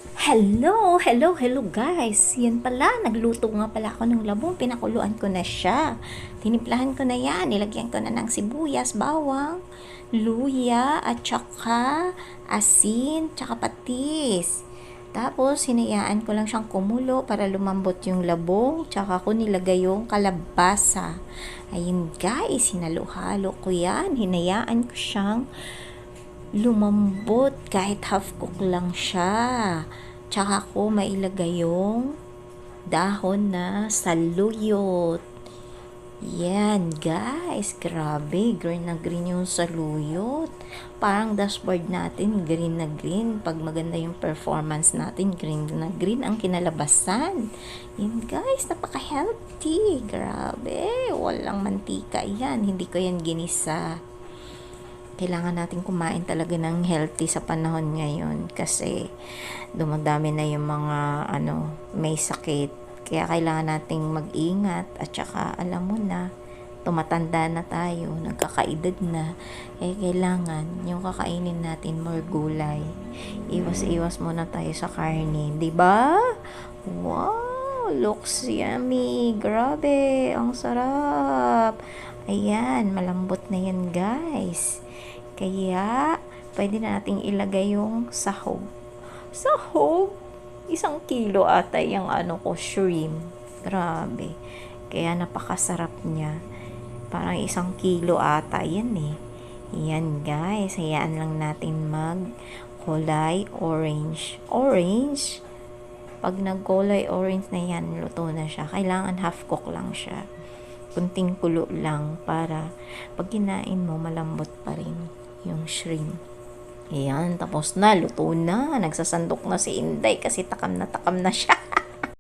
Hello guys. Yan pala, nagluto nga pala ako ng labong. Pinakuluan ko na siya. Tinimplahan ko na yan. Nilagyan ko na ng sibuyas, bawang, luya, at saka asin, tsaka patis. Tapos, hinayaan ko lang siyang kumulo para lumambot yung labong. Tsaka ko nilagay yung kalabasa. Ayun guys, hinalo-halo ko yan. Hinayaan ko siyang lumambot kahit half cook lang siya. Tsaka ko mailagay yung dahon na saluyot. Yan guys, grabe, green na green yung saluyot. Parang dashboard natin, green na green. Pag maganda yung performance natin, green na green ang kinalabasan. Yan guys, napaka-healthy. Grabe, walang mantika yan. Hindi ko yan ginisa. Kailangan natin kumain talaga ng healthy sa panahon ngayon kasi dumadami na yung mga may sakit. Kaya kailangan nating mag-ingat at saka alam mo na, tumatanda na tayo, nagkakaedad na. Kailangan yung kakainin natin more gulay. Iwas-iwas muna tayo sa karne, 'di ba? Wow, looks yummy. Grabe, ang sarap. Ayan, malambot na yan guys. Kaya, pwede na nating ilagay yung sahog. Sahog? 1 kilo ata yung shrimp. Grabe. Kaya napakasarap niya. Parang 1 kilo ata yan eh. Yan guys, hayaan lang natin mag kulay orange. Orange? Pag nagkulay orange na yan, luto na siya. Kailangan half cook lang siya. Kunting kulo lang para pag kinain mo, malambot pa rin yung shrimp. Ayan, tapos na, luto na. Nagsasandok na si Inday kasi takam na siya.